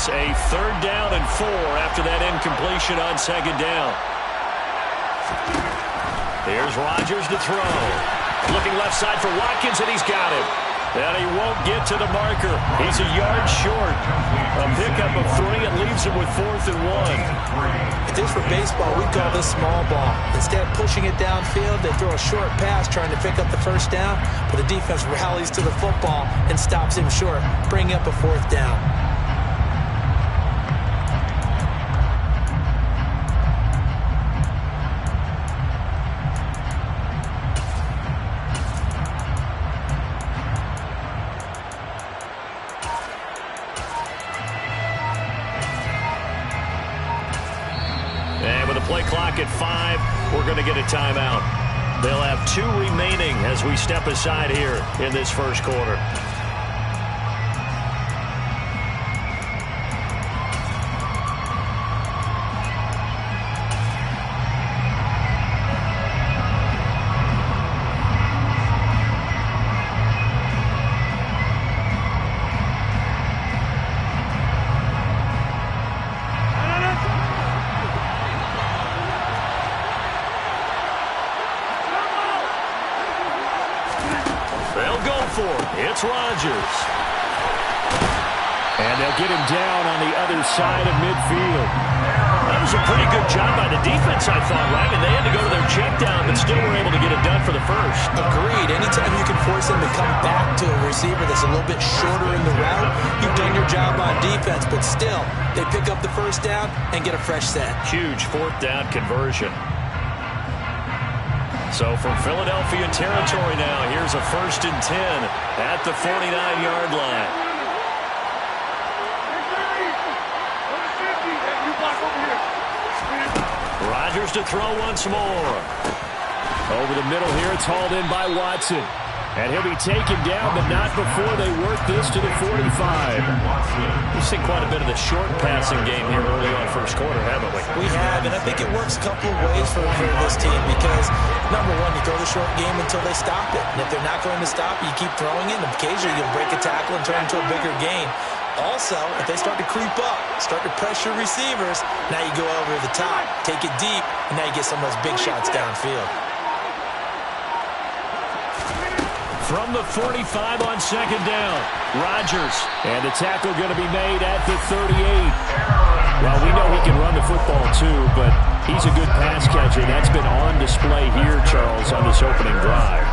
Eagles a 3rd down and 4 after that incompletion on 2nd down. Here's Rodgers to throw. Looking left side for Watkins, and he's got it. And he won't get to the marker. He's a yard short. A pickup of 3. It leaves him with 4th and 1. If this were baseball, we'd call this small ball. Instead of pushing it downfield, they throw a short pass trying to pick up the 1st down, but the defense rallies to the football and stops him short, bringing up a 4th down. Play clock at 5. We're going to get a timeout. They'll have 2 remaining as we step aside here in this 1st quarter. It's Rodgers. And they'll get him down on the other side of midfield. That was a pretty good job by the defense, I thought, right? And they had to go to their check down, but still were able to get it done for the 1st. Agreed. Anytime you can force them to come back to a receiver that's a little bit shorter in the route, you've done your job on defense. But still, they pick up the 1st down and get a fresh set. Huge 4th down conversion. So from Philadelphia territory now, here's a 1st and 10 at the 49-yard line. Rodgers to throw once more. Over the middle here, it's hauled in by Watson. And he'll be taken down, but not before they work this to the 45. We've seen quite a bit of the short passing game here early on 1st quarter, haven't we? We have, and I think it works a couple of ways for this team because, number one, you throw the short game until they stop it. And if they're not going to stop it, you keep throwing it, and occasionally you'll break a tackle and turn it into a bigger gain. Also, if they start to creep up, start to pressure receivers, now you go over the top, take it deep, and now you get some of those big shots downfield. From the 45 on 2nd down, Rodgers. And the tackle going to be made at the 38. Well, we know he can run the football too, but he's a good pass catcher. That's been on display here, Charles, on this opening drive.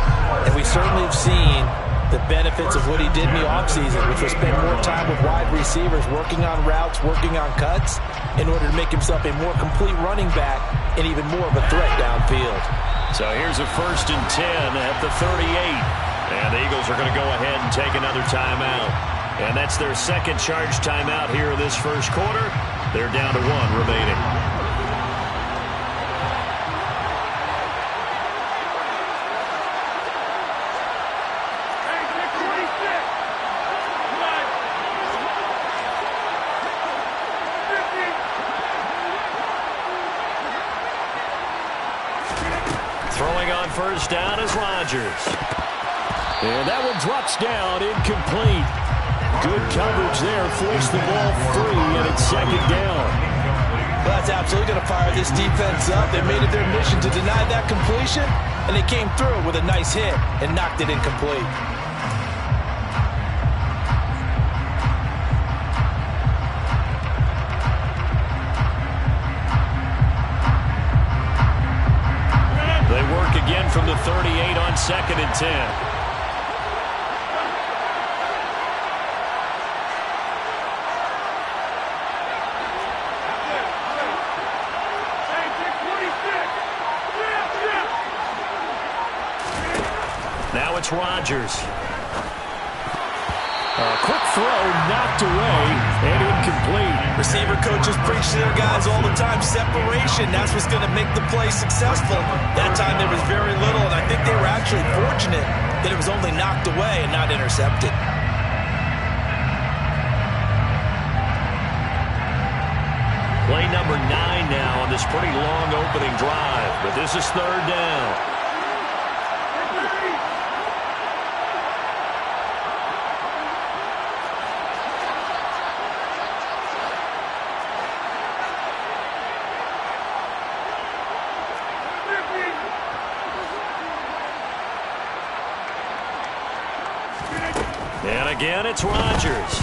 And we certainly have seen the benefits of what he did in the offseason, which was spend more time with wide receivers, working on routes, working on cuts, in order to make himself a more complete running back and even more of a threat downfield. So here's a 1st and 10 at the 38. And the Eagles are going to go ahead and take another timeout. And that's their 2nd charge timeout here in this 1st quarter. They're down to 1 remaining. Throwing on 1st down is Rodgers. And that one drops down, incomplete. Good coverage there, forced the ball free, and it's 2nd down. Well, that's absolutely going to fire this defense up. They made it their mission to deny that completion, and they came through with a nice hit and knocked it incomplete. They work again from the 38 on 2nd and 10. Now it's Rodgers. Quick throw, knocked away, and incomplete. Receiver coaches preach to their guys all the time, separation. That's what's going to make the play successful. That time there was very little, and I think they were actually fortunate that it was only knocked away and not intercepted. Play number 9 now on this pretty long opening drive, but this is 3rd down. Again, it's Rodgers.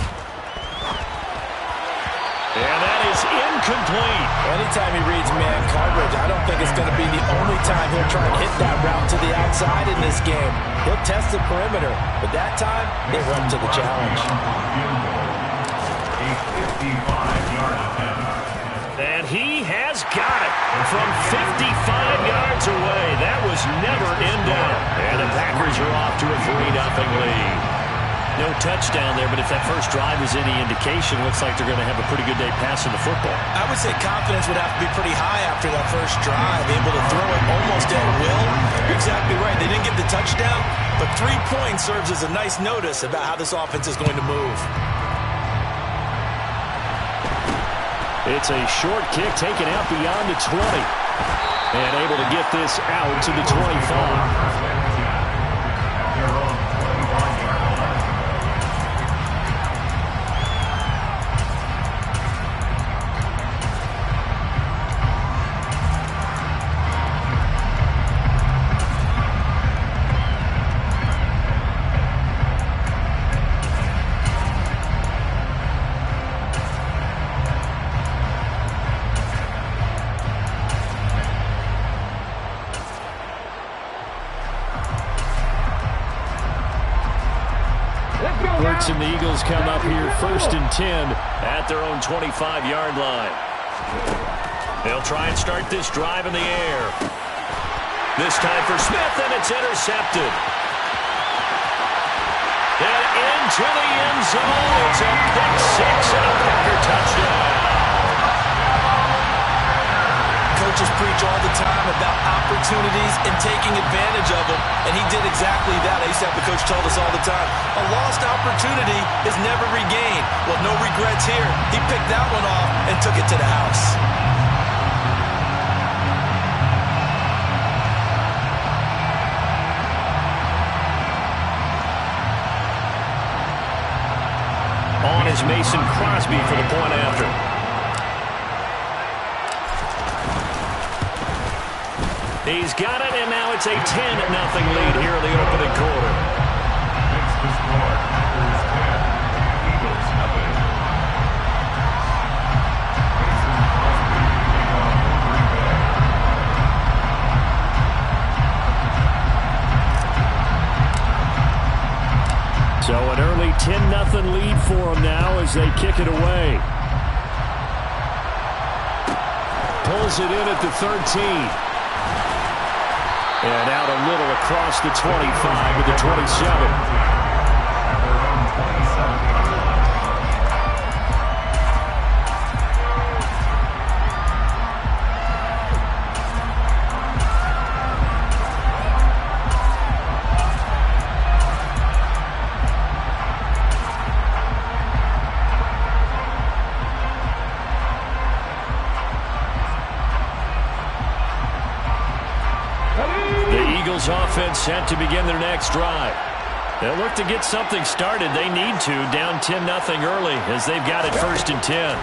And that is incomplete. Anytime he reads man coverage, I don't think it's going to be the only time he'll try and hit that route to the outside in this game. He'll test the perimeter, but that time, they run to the challenge. And he has got it from 55 yards away. That was never in doubt. And the Packers are off to a 3-0 lead. No touchdown there, but if that first drive is any indication, looks like they're going to have a pretty good day passing the football. I would say confidence would have to be pretty high after that first drive, able to throw it almost at will. You're exactly right. They didn't get the touchdown, but 3 points serves as a nice notice about how this offense is going to move. It's a short kick taken out beyond the 20. And able to get this out to the 25. And the Eagles come up here 1st and 10 at their own 25-yard line. They'll try and start this drive in the air. This time for Smith, and it's intercepted. And into the end zone. It's a pick six and a Packer touchdown. Coaches preach all the time about opportunities and taking advantage of them, and he did exactly that. I used to have the coach tell us all the time, a lost opportunity is never regained. Well, no regrets here. He picked that one off and took it to the house. On is Mason Crosby for the point after. He's got it, and now it's a 10-0 lead here in the opening quarter. So an early 10-0 lead for them now as they kick it away. Pulls it in at the 13. And out a little across the 25 to the 27. Offense set to begin their next drive. They'll look to get something started. They need to, down 10-0 early as they've got it 1st and 10.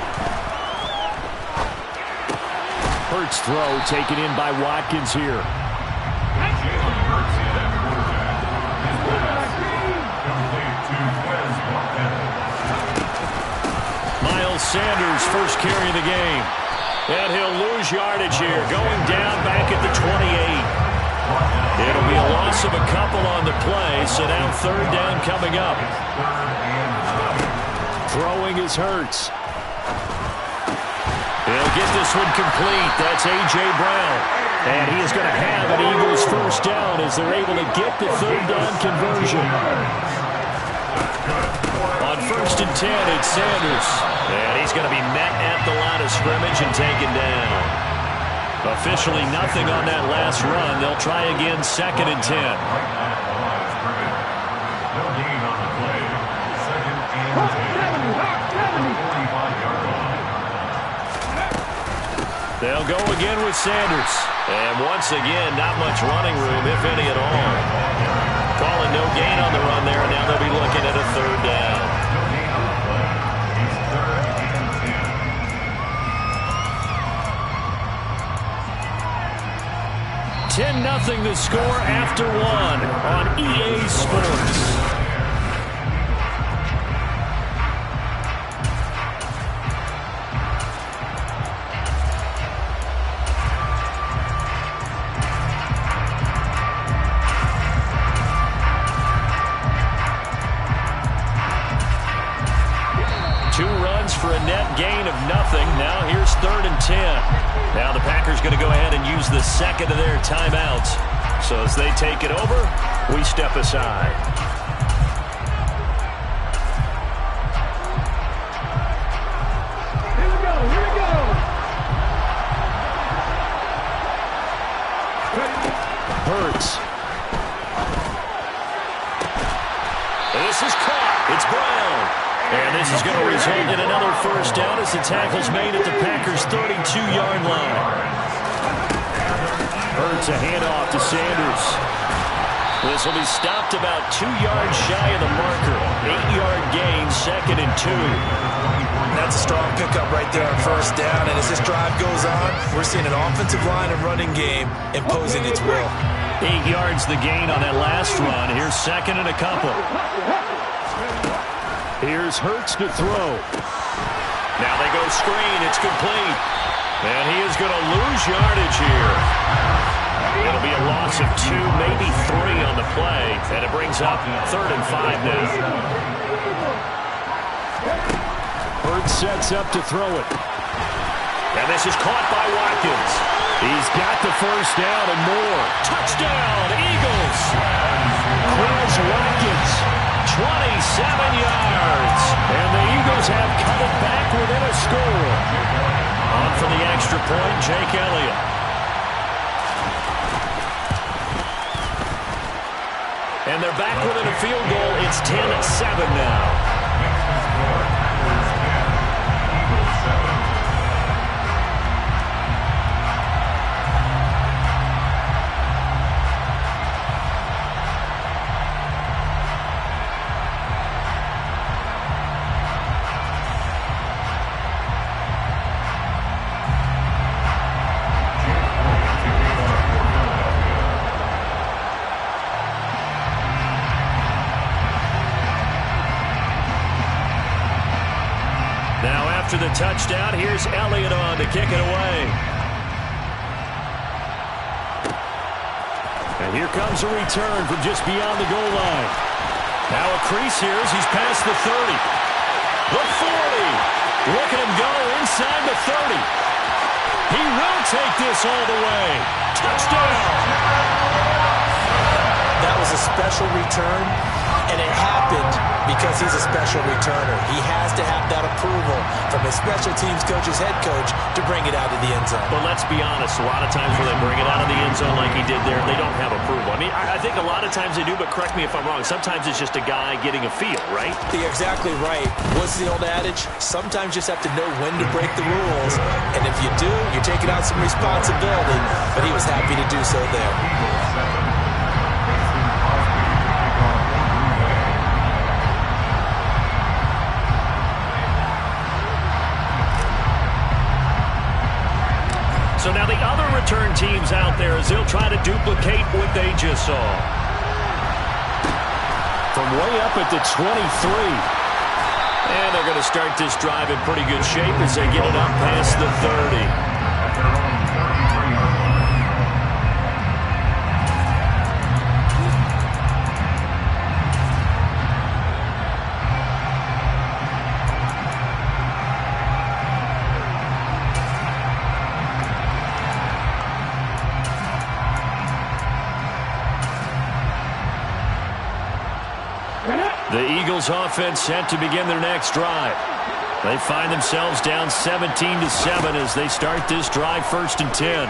Hurts throw taken in by Watkins here. Miles Sanders first carry of the game. And he'll lose yardage here, going down back at the 28. It'll be a loss of a couple on the play, so now 3rd down coming up. Throwing is Hurts. He'll get this one complete. That's A.J. Brown. And he is going to have an Eagles 1st down as they're able to get the 3rd down conversion. On 1st and 10, it's Sanders. And he's going to be met at the line of scrimmage and taken down. Officially nothing on that last run. They'll try again 2nd and 10. They'll go again with Sanders. And once again, not much running room, if any at all. Calling no gain on the run there, and now they'll be looking at a 3rd down. 10-0 the score after 1 on EA Sports. gain of nothing. Now here's 3rd and 10. Now the Packers going to go ahead and use the second of their timeouts. So as they take it over, we step aside. Here we go. Hurts. This is caught. It's Brown. And this is going to result in another first down as the tackle's made at the Packers' 32-yard line. Hurts a handoff to Sanders. This will be stopped about 2 yards shy of the marker. 8-yard gain, 2nd and 2. That's a strong pickup right there on first down. And as this drive goes on, we're seeing an offensive line and running game imposing its will. 8 yards the gain on that last run. Here's 2nd and a couple. Here's Hurts to throw. Now they go screen. It's complete. And he is going to lose yardage here. It'll be a loss of 2, maybe 3 on the play. And it brings up 3rd and 5 now. Hurts sets up to throw it. And this is caught by Watkins. He's got the first down and more. Touchdown, Eagles. Chris Watkins, 27 yards. And the Eagles have cut it back within a score. On for the extra point, Jake Elliott. And they're back within a field goal. It's 10-7 now. After the touchdown, here's Elliott on to kick it away. And here comes a return from just beyond the goal line. Now a crease here as he's past the 30. The 40. Look at him go inside the 30. He will take this all the way. Touchdown. That was a special return, and it happened because he's a special returner. He has to have that approval from his special teams coach's head coach to bring it out of the end zone. But let's be honest, a lot of times when they bring it out of the end zone like he did there, they don't have approval. I mean, I think a lot of times they do, but correct me if I'm wrong. Sometimes it's just a guy getting a feel, right? You're exactly right. What's the old adage? Sometimes you just have to know when to break the rules. And if you do, you're taking out some responsibility. But he was happy to do so there. So now the other return teams out there as they'll try to duplicate what they just saw. From way up at the 23. And they're going to start this drive in pretty good shape as they get it up past the 30. The Eagles offense set to begin their next drive. They find themselves down 17-7 as they start this drive 1st and 10.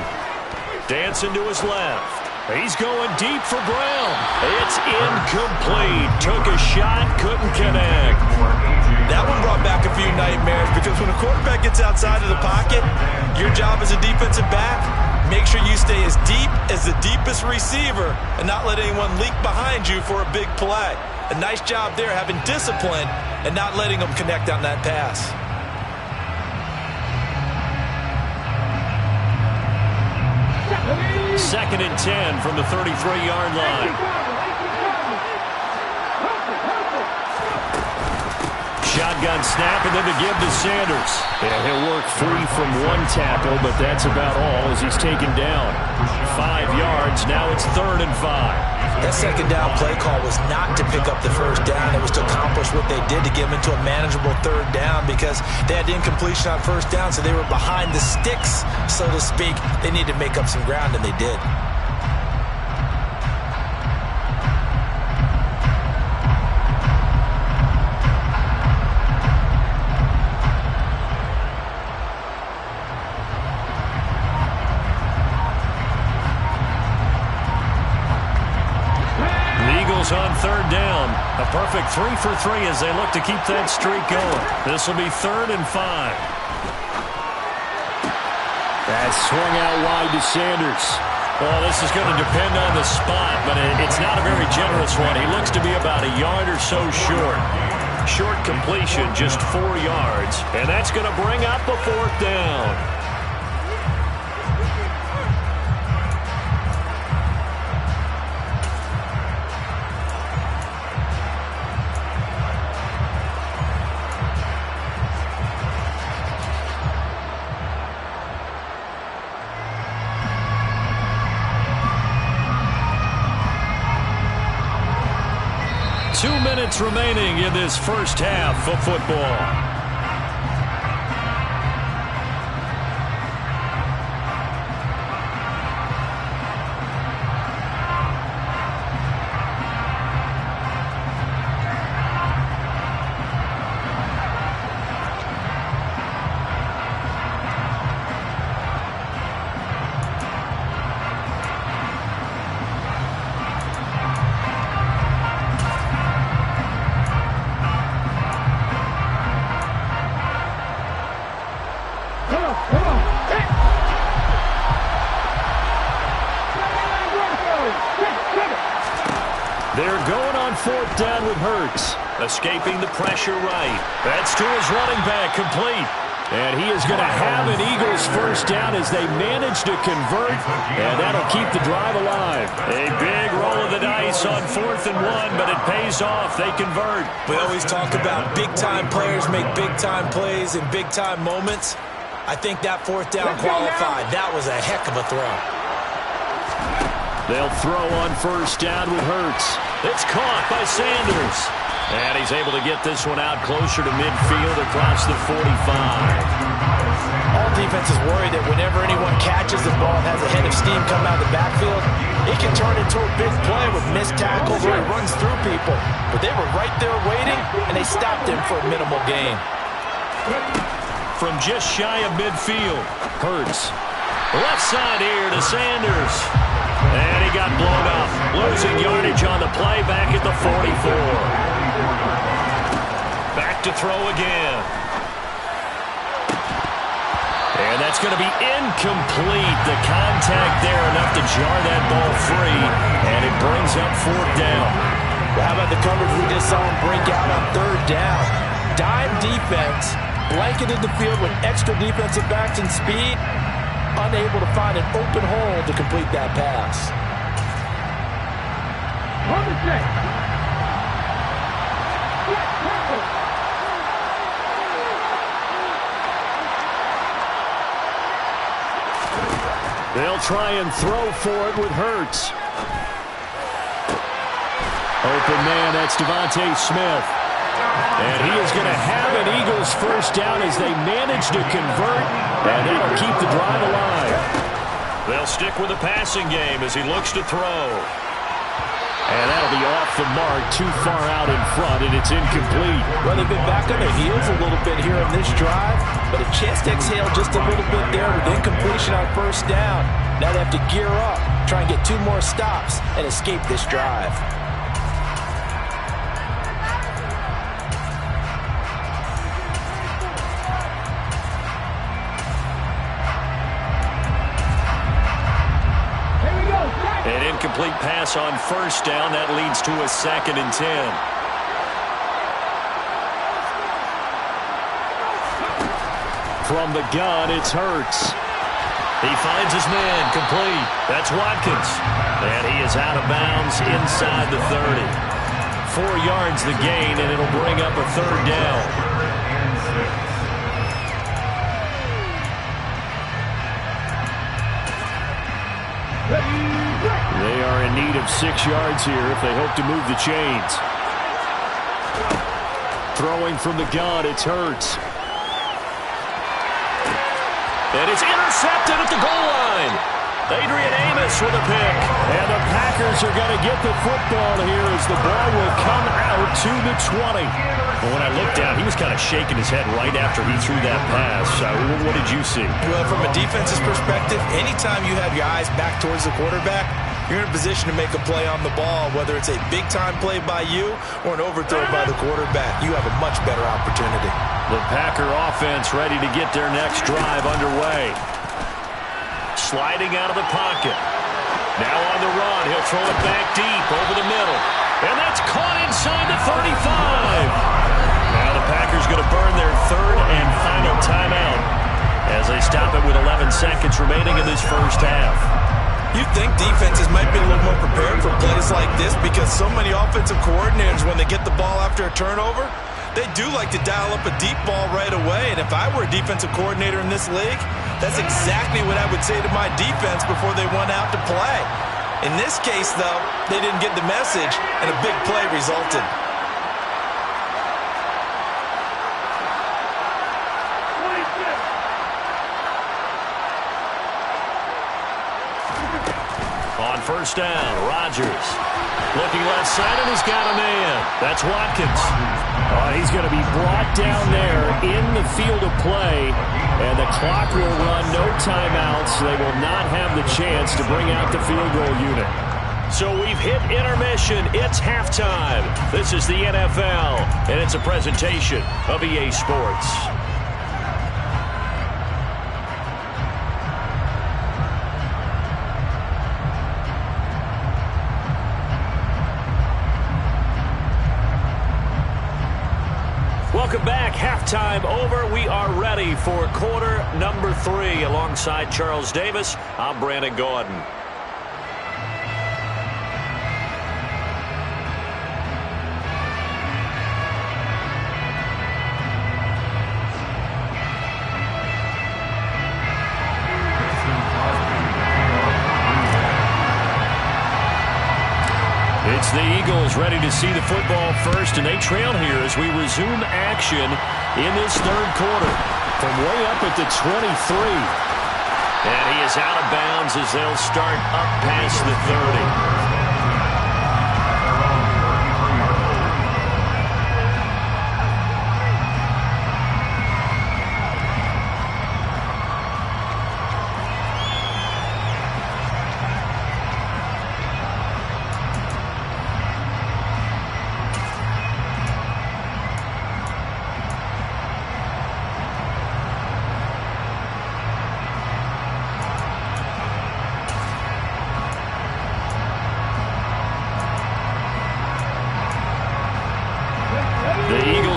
Dancing to his left. He's going deep for Brown. It's incomplete. Took a shot, couldn't connect. That one brought back a few nightmares because when a quarterback gets outside of the pocket, your job as a defensive back, make sure you stay as deep as the deepest receiver and not let anyone leak behind you for a big play. A nice job there having discipline and not letting them connect on that pass. Second and 10 from the 33-yard line. Shotgun snap and then to give to Sanders. And he'll work free from one tackle, but that's about all as he's taken down. 5 yards. Now it's 3rd and 5. That second down play call was not to pick up the first down. It was to accomplish what they did to get them into a manageable third down because they had incompletion on first down, so they were behind the sticks, so to speak. They needed to make up some ground, and they did. 3rd down. A perfect 3 for 3 as they look to keep that streak going. This will be 3rd and 5. That's swung out wide to Sanders. Well, this is going to depend on the spot, but it's not a very generous one. He looks to be about a yard or so short. Short completion, just 4 yards. And that's going to bring up a 4th down. Minutes remaining in this first half of football. They're going on 4th down with Hurts. Escaping the pressure right. That's to his running back, complete. And he is going to have an Eagles first down as they manage to convert, and that'll keep the drive alive. A big roll of the dice on 4th and 1, but it pays off. They convert. We always talk about big-time players make big-time plays in big-time moments. I think that 4th down qualified. That was a heck of a throw. They'll throw on 1st down with Hurts. It's caught by Sanders. And he's able to get this one out closer to midfield across the 45. All defenses worry that whenever anyone catches the ball and has a head of steam come out of the backfield, it can turn into a big play with missed tackles or it runs through people. But they were right there waiting, and they stopped him for a minimal gain. From just shy of midfield, Hurts. Left side here to Sanders. And he got blown up. Losing yardage on the play back at the 44. Back to throw again. And that's going to be incomplete. The contact there enough to jar that ball free. And it brings up 4th down. Well, how about the coverage we just saw him break out on 3rd down? Dime defense, blanketed the field with extra defensive backs and speed. Unable to find an open hole to complete that pass. They'll try and throw for it with Hurts. Open man, that's Devontae Smith. And he is going to have an Eagles first down as they manage to convert, and that'll keep the drive alive. They'll stick with the passing game as he looks to throw. And that'll be off the mark, too far out in front, and it's incomplete. Well, they've been back on their heels a little bit here in this drive, but a chance to exhale just a little bit there with incompletion on 1st down. Now they have to gear up, try and get 2 more stops, and escape this drive. An incomplete pass on 1st down. That leads to a 2nd and 10. From the gun, it's Hurts. He finds his man, complete. That's Watkins. And he is out of bounds inside the 30. 4 yards the gain, and it'll bring up a 3rd down. They are in need of 6 yards here if they hope to move the chains. Throwing from the gun, it's Hurts. And it's intercepted at the goal line. Adrian Amos with a pick. And the Packers are going to get the football here as the ball will come out to the 20. Well, when I looked down, he was kind of shaking his head right after he threw that pass. What did you see? Well, from a defense's perspective, anytime you have your eyes back towards the quarterback, you're in a position to make a play on the ball, whether it's a big-time play by you or an overthrow by the quarterback. You have a much better opportunity. The Packer offense ready to get their next drive underway. Sliding out of the pocket. Now on the run. He'll throw it back deep over the middle. And that's caught inside the 35. Now the Packers going to burn their third and final timeout as they stop it with 11 seconds remaining in this first half. You think defenses might be a little more prepared for plays like this because so many offensive coordinators, when they get the ball after a turnover, they do like to dial up a deep ball right away. And if I were a defensive coordinator in this league, that's exactly what I would say to my defense before they went out to play. In this case, though, they didn't get the message, and a big play resulted. On first down, Rodgers. Looking left side, and he's got a man. That's Watkins. He's going to be brought down there in the field of play, and the clock will run, no timeouts. They will not have the chance to bring out the field goal unit. So we've hit intermission. It's halftime. This is the NFL, and it's a presentation of EA Sports. Welcome back. Halftime over. We are ready for quarter number 3. Alongside Charles Davis, I'm Brandon Gordon. It's the Eagles ready to see the football first, and they trail here as we resume action in this third quarter from way up at the 23. And he is out of bounds as they'll start up past the 30.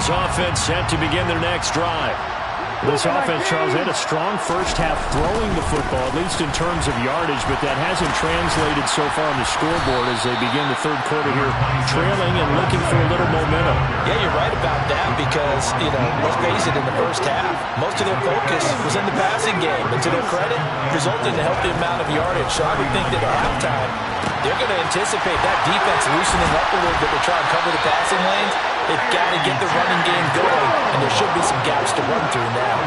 Offense set to begin their next drive. This offense, Charles, had a strong first half throwing the football, at least in terms of yardage, but that hasn't translated so far on the scoreboard as they begin the third quarter here, trailing and looking for a little momentum. Yeah, you're right about that because, let's face it, in the first half, most of their focus was in the passing game, and to their credit, resulted in a healthy amount of yardage. So I would think that at halftime, they're going to anticipate that defense loosening up a little bit to try and cover the passing lanes. They've got to get the running game going, and there should be some gaps to run through now.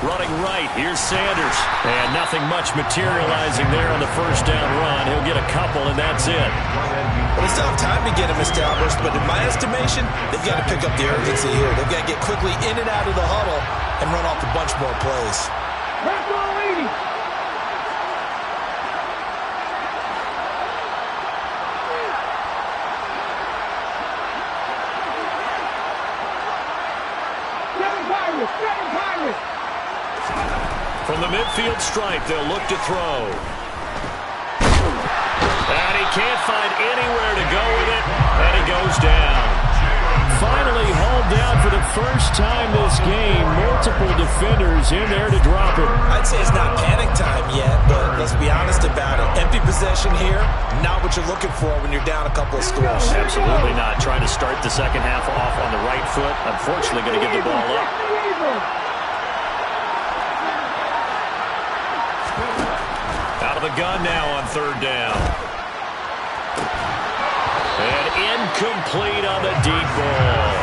Running right, here's Sanders. And nothing much materializing there on the first down run. He'll get a couple, and that's it. Well, they still have time to get him established, but in my estimation, they've got to pick up the urgency here. They've got to get quickly in and out of the huddle and run off a bunch more plays. From the midfield stripe, they'll look to throw. And he can't find anywhere to go with it, and he goes down. Finally hauled down for the first time this game. Multiple defenders in there to drop it. I'd say it's not panic time yet, but let's be honest about it. Empty possession here, not what you're looking for when you're down a couple of scores. Absolutely not. Trying to start the second half off on the right foot. Unfortunately, going to give the ball up. Out of the gun now on third down. And incomplete on the deep ball.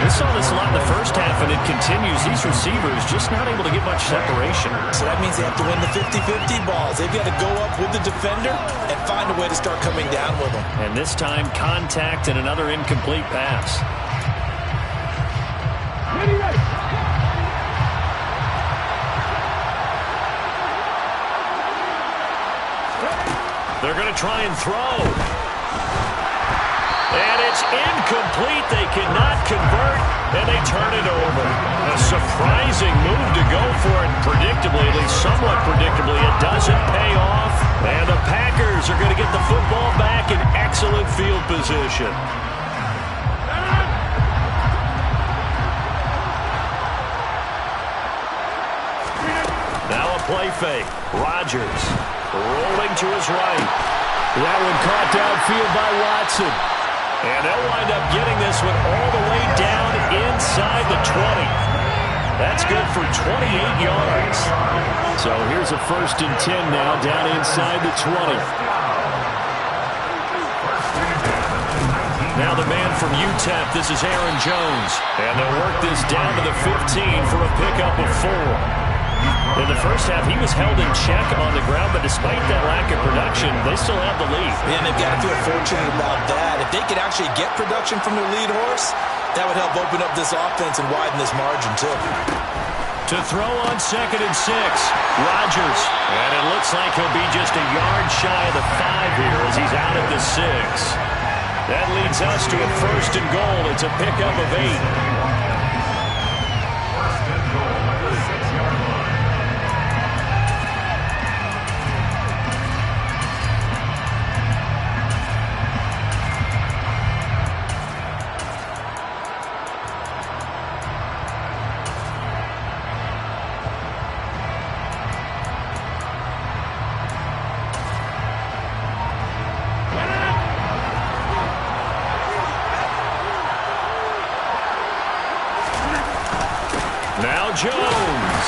We saw this a lot in the first half, and it continues. These receivers just not able to get much separation. So that means they have to win the 50-50 balls. They've got to go up with the defender and find a way to start coming down with them. And this time, contact and another incomplete pass. They're going to try and throw. And it's incomplete. They cannot convert, and they turn it over. A surprising move to go for it. Predictably, at least somewhat predictably, it doesn't pay off. And the Packers are going to get the football back in excellent field position. Now a play fake. Rodgers rolling to his right. That one caught downfield by Watson. And they'll wind up getting this one all the way down inside the 20. That's good for 28 yards. So here's a 1st and 10 now down inside the 20. Now the man from UTEP, this is Aaron Jones. And they'll work this down to the 15 for a pickup of 4. In the first half, he was held in check on the ground, but despite that lack of production, they still have the lead. Yeah, and they've got to feel fortunate about that. If they could actually get production from their lead horse, that would help open up this offense and widen this margin, too. To throw on 2nd and 6, Rodgers. And it looks like he'll be just a yard shy of the 5 here as he's out at the 6. That leads us to a 1st and goal. It's a pickup of 8. Now Jones.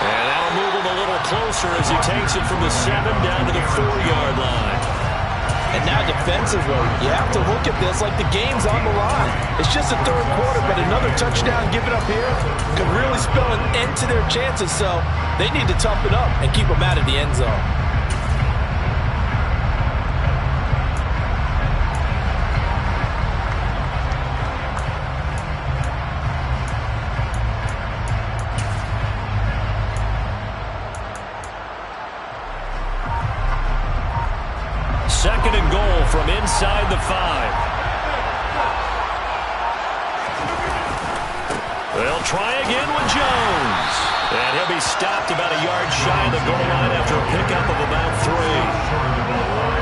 And that'll move him a little closer as he takes it from the 7 down to the 4-yard line. And now defensively, you have to look at this like the game's on the line. It's just the 3rd quarter, but another touchdown given up here could really spell an end to their chances. So they need to toughen up and keep them out of the end zone. From inside the 5. They'll try again with Jones. And he'll be stopped about a yard shy of the goal line after a pickup of about 3.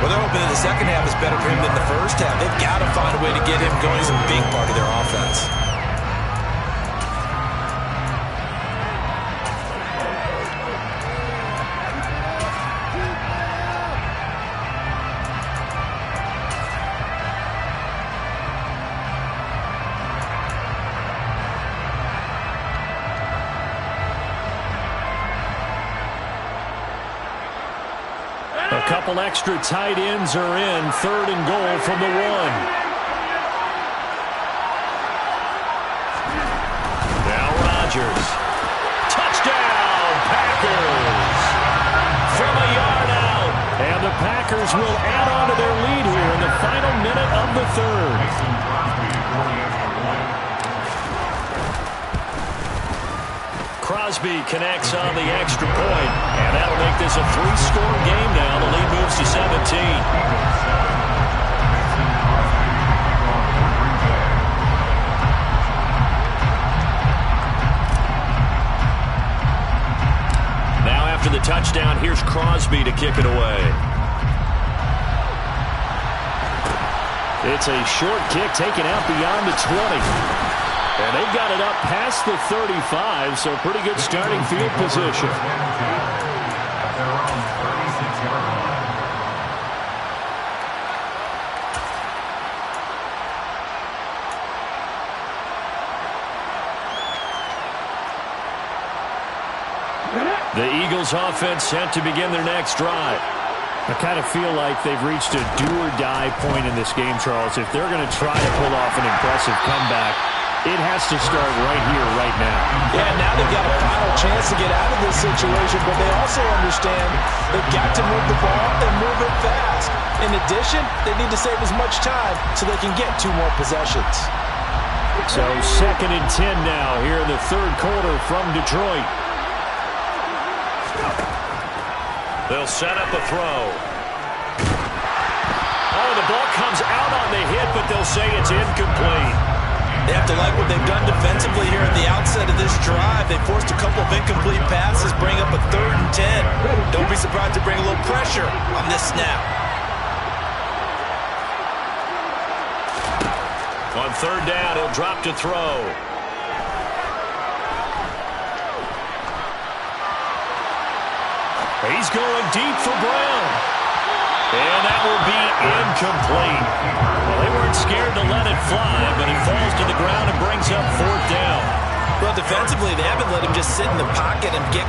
Well, they're hoping that the second half is better for him than the first half. They've got to find a way to get him going. He's a big part of their offense. A couple extra tight ends are in. 3rd and goal from the 1. Now Rodgers. Touchdown, Packers. From a yard out. And the Packers will add on to their lead here in the final minute of the 3rd. Crosby connects on the extra point, and that'll make this a 3-score game now. The lead moves to 17. Now after the touchdown, here's Crosby to kick it away. It's a short kick taken out beyond the 20. And they've got it up past the 35, so pretty good starting field position. The Eagles offense set to begin their next drive. I kind of feel like they've reached a do-or-die point in this game, Charles. If they're going to try to pull off an impressive comeback, it has to start right here, right now. Yeah, now they've got a final chance to get out of this situation, but they also understand they've got to move the ball and move it fast. In addition, they need to save as much time so they can get 2 more possessions. So 2nd and 10 now here in the third quarter from Detroit. They'll set up a throw. Oh, the ball comes out on the hit, but they'll say it's incomplete. They have to like what they've done defensively here at the outset of this drive. They forced a couple of incomplete passes, bring up a 3rd and 10. Don't be surprised to bring a little pressure on this snap. On 3rd down, he'll drop to throw. He's going deep for Brown. And that will be incomplete. Well, they weren't scared to let it fly, but it falls to the ground and brings up 4th down. Well, defensively, they haven't let him just sit in the pocket and get